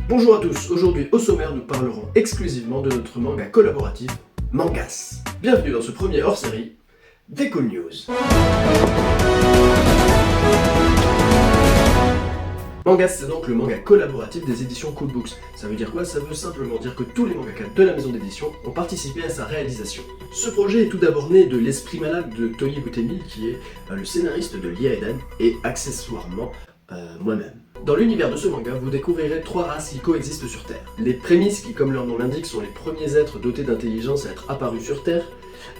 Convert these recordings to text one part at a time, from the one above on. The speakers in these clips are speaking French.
Bonjour à tous, aujourd'hui au sommaire nous parlerons exclusivement de notre manga collaboratif, Mangas. Bienvenue dans ce premier hors-série, des Cool News. Mangas, c'est donc le manga collaboratif des éditions Cool Books. Ça veut dire quoi? Ça veut simplement dire que tous les mangaka de la maison d'édition ont participé à sa réalisation. Ce projet est tout d'abord né de l'esprit malade de Tony Butemi, qui est le scénariste de Liaedan, et accessoirement moi-même. Dans l'univers de ce manga, vous découvrirez 3 races qui coexistent sur Terre. Les prémices, qui comme leur nom l'indique, sont les premiers êtres dotés d'intelligence à être apparus sur Terre.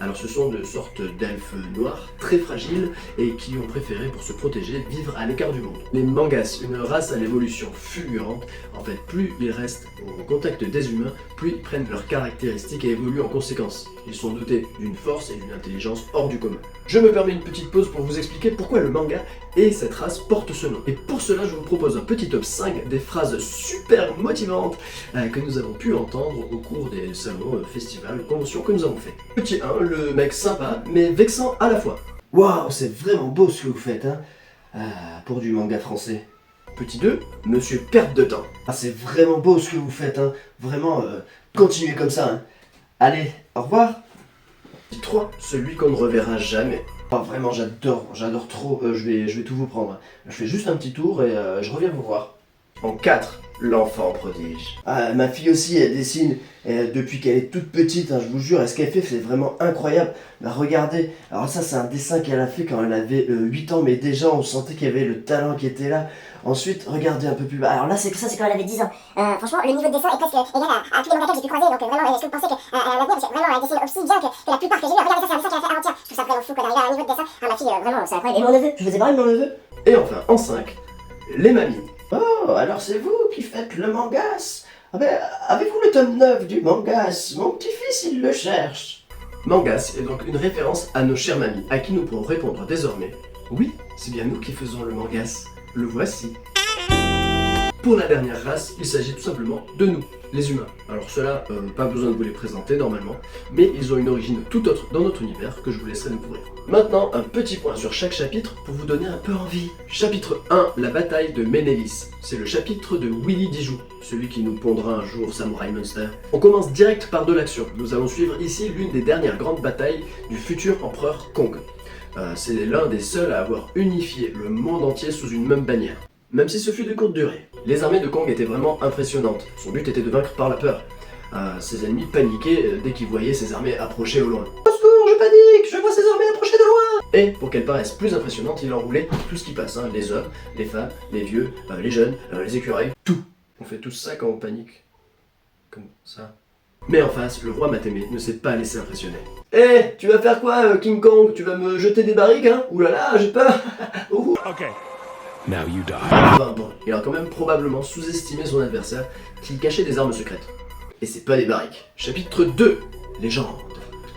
Alors ce sont de sortes d'elfes noirs, très fragiles, et qui ont préféré, pour se protéger, vivre à l'écart du monde. Les Mangas, une race à l'évolution fulgurante. En fait, plus ils restent au contact des humains, plus ils prennent leurs caractéristiques et évoluent en conséquence. Ils sont dotés d'une force et d'une intelligence hors du commun. Je me permets une petite pause pour vous expliquer pourquoi le manga et cette race portent ce nom. Et pour cela, je vous propose un petit top 5 des phrases super motivantes que nous avons pu entendre au cours des salons, festivals, conventions que nous avons fait. Petit 1, le mec sympa mais vexant à la fois. Waouh, c'est vraiment beau ce que vous faites, hein, pour du manga français. Petit 2, monsieur perte de temps. Ah, c'est vraiment beau ce que vous faites, hein, vraiment, continuez comme ça, hein. Allez, au revoir. Petit 3, celui qu'on ne reverra jamais. Oh, vraiment, j'adore trop, je vais tout vous prendre. Je fais juste un petit tour et je reviens vous voir. En 4, l'enfant prodige. Ah, ma fille aussi, elle dessine depuis qu'elle est toute petite, hein, je vous jure, et ce qu'elle fait, c'est vraiment incroyable. Bah, regardez, alors ça, c'est un dessin qu'elle a fait quand elle avait 8 ans, mais déjà, on sentait qu'il y avait le talent qui était là. Ensuite, regardez un peu plus bas. Alors là, c'est quand elle avait 10 ans. Franchement, le niveau de dessin est presque égal à tous les mangaka que j'ai pu croiser, donc vraiment, est-ce que vous pensez qu'à l'avenir, parce que vraiment, elle dessine aussi bien que la plupart que j'ai vu. Regardez, ça, c'est un dessin qu'elle a fait avant-hier. Je trouve ça vraiment fou, quoi, d'arriver à un niveau de dessin. Ah, ma fille, vraiment, c'est incroyable. Et mon neveu, je vous ai parlé de mon neveu. Et enfin, en 5, les mamies. Oh, alors c'est vous qui faites le Mangas? Ah ben, avez-vous le tome 9 du Mangas? Mon petit-fils, il le cherche. Mangas est donc une référence à nos chères mamies, à qui nous pourrons répondre désormais. Oui, c'est bien nous qui faisons le Mangas. Le voici. Pour la dernière race, il s'agit tout simplement de nous, les humains. Alors cela, pas besoin de vous les présenter normalement, mais ils ont une origine tout autre dans notre univers que je vous laisserai découvrir. Maintenant, un petit point sur chaque chapitre pour vous donner un peu envie. Chapitre 1, la bataille de Ménélis. C'est le chapitre de Willy Dijou, celui qui nous pondra un jour Samurai Monster. On commence direct par de l'action. Nous allons suivre ici l'une des dernières grandes batailles du futur empereur Kong. C'est l'un des seuls à avoir unifié le monde entier sous une même bannière. Même si ce fut de courte durée. Les armées de Kong étaient vraiment impressionnantes. Son but était de vaincre par la peur. Ses ennemis paniquaient dès qu'ils voyaient ses armées approcher au loin. Au secours, je panique, je vois ses armées approcher de loin. Et pour qu'elles paraissent plus impressionnantes, il enroulait tout ce qui passe, hein, les hommes, les femmes, les vieux, les jeunes, les écureuils, tout. On fait tout ça quand on panique. Comme ça. Mais en face, le roi Matémé ne s'est pas laissé impressionner. Eh, tu vas faire quoi, King Kong? Tu vas me jeter des barriques, hein? Ouh là là, j'ai peur. Okay. Now you die. Enfin bon, il a quand même probablement sous-estimé son adversaire qui cachait des armes secrètes. Et c'est pas des barriques. Chapitre 2, Légende.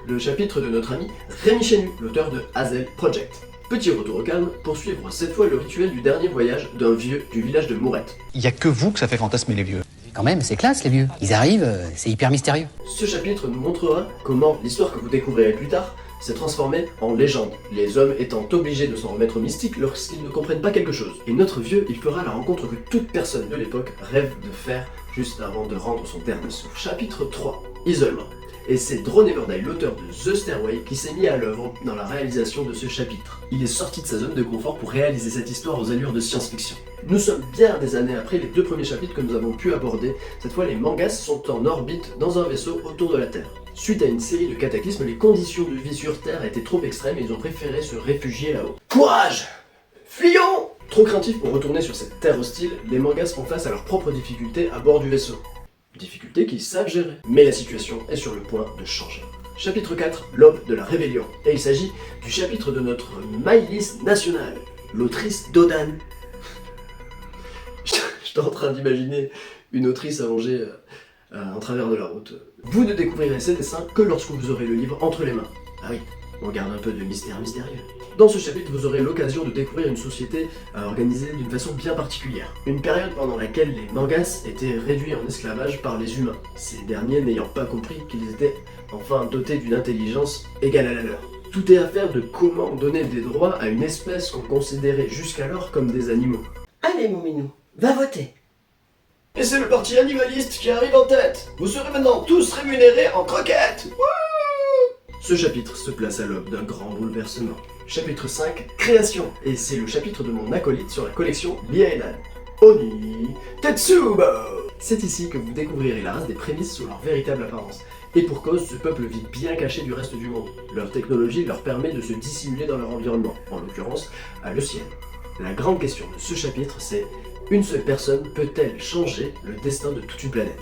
Le chapitre de notre ami Rémi Chenu, l'auteur de Hazel Project. Petit retour au calme pour suivre cette fois le rituel du dernier voyage d'un vieux du village de Mourette. Il y a que vous que ça fait fantasmer les vieux. Quand même, c'est classe les vieux. Ils arrivent, c'est hyper mystérieux. Ce chapitre nous montrera comment l'histoire que vous découvrirez plus tard s'est transformée en légende, les hommes étant obligés de s'en remettre au mystique lorsqu'ils ne comprennent pas quelque chose. Et notre vieux, il fera la rencontre que toute personne de l'époque rêve de faire juste avant de rendre son dernier souffle. Chapitre 3, Isolement. Et c'est Drone Everday, l'auteur de The Stairway, qui s'est mis à l'œuvre dans la réalisation de ce chapitre. Il est sorti de sa zone de confort pour réaliser cette histoire aux allures de science-fiction. Nous sommes bien des années après les 2 premiers chapitres que nous avons pu aborder. Cette fois, les Mangas sont en orbite dans un vaisseau autour de la Terre. Suite à une série de cataclysmes, les conditions de vie sur Terre étaient trop extrêmes et ils ont préféré se réfugier là-haut. Courage! Fuyons! Trop craintifs pour retourner sur cette terre hostile, les Mangas font face à leurs propres difficultés à bord du vaisseau. Difficultés qu'ils savent gérer. Mais la situation est sur le point de changer. Chapitre 4, l'aube de la rébellion. Et il s'agit du chapitre de notre Maïlis nationale, l'autrice Dodan. J'étais en train d'imaginer une autrice allongée en travers de la route. Vous ne découvrirez ces dessins que lorsque vous aurez le livre entre les mains. Ah oui, on garde un peu de mystère mystérieux. Dans ce chapitre, vous aurez l'occasion de découvrir une société organisée d'une façon bien particulière. Une période pendant laquelle les Mangas étaient réduits en esclavage par les humains, ces derniers n'ayant pas compris qu'ils étaient enfin dotés d'une intelligence égale à la leur. Tout est affaire de comment donner des droits à une espèce qu'on considérait jusqu'alors comme des animaux. Allez mon minou, va voter. Et c'est le parti animaliste qui arrive en tête. Vous serez maintenant tous rémunérés en croquettes. Wouh! Ce chapitre se place à l'aube d'un grand bouleversement. Chapitre 5, création. Et c'est le chapitre de mon acolyte sur la collection Liaedan. Oni Tetsubo. C'est ici que vous découvrirez la race des prémices sous leur véritable apparence. Et pour cause, ce peuple vit bien caché du reste du monde. Leur technologie leur permet de se dissimuler dans leur environnement, en l'occurrence, le ciel. La grande question de ce chapitre, c'est: une seule personne peut-elle changer le destin de toute une planète?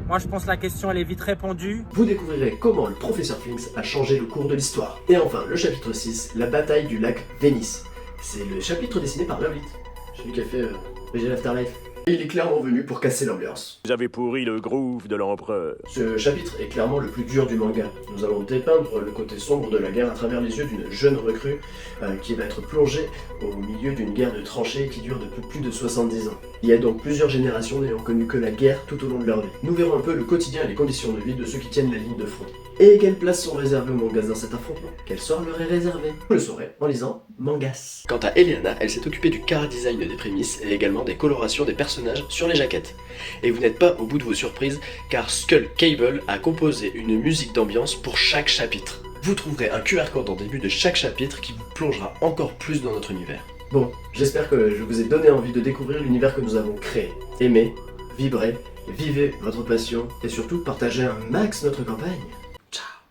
Moi je pense que la question elle est vite répondue. Vous découvrirez comment le professeur Flinks a changé le cours de l'histoire. Et enfin, le chapitre 6, la bataille du lac Vénis. C'est le chapitre dessiné par Lovlit, celui qui a fait VG Afterlife. Et il est clairement venu pour casser l'ambiance. Vous avez pourri le groove de l'empereur. Ce chapitre est clairement le plus dur du manga. Nous allons dépeindre le côté sombre de la guerre à travers les yeux d'une jeune recrue qui va être plongée au milieu d'une guerre de tranchées qui dure depuis plus de 70 ans. Il y a donc plusieurs générations n'ayant connu que la guerre tout au long de leur vie. Nous verrons un peu le quotidien et les conditions de vie de ceux qui tiennent la ligne de front. Et quelles places sont réservées aux mangas dans cet affrontement? Quel sort leur est réservé? Vous le saurez en lisant Mangas. Quant à Eliana, elle s'est occupée du chara-design des prémices et également des colorations des personnages sur les jaquettes. Et vous n'êtes pas au bout de vos surprises, car Skull Cable a composé une musique d'ambiance pour chaque chapitre. Vous trouverez un QR code en début de chaque chapitre qui vous plongera encore plus dans notre univers. Bon, j'espère que je vous ai donné envie de découvrir l'univers que nous avons créé. Aimez, vibrez, vivez votre passion et surtout partagez un max notre campagne.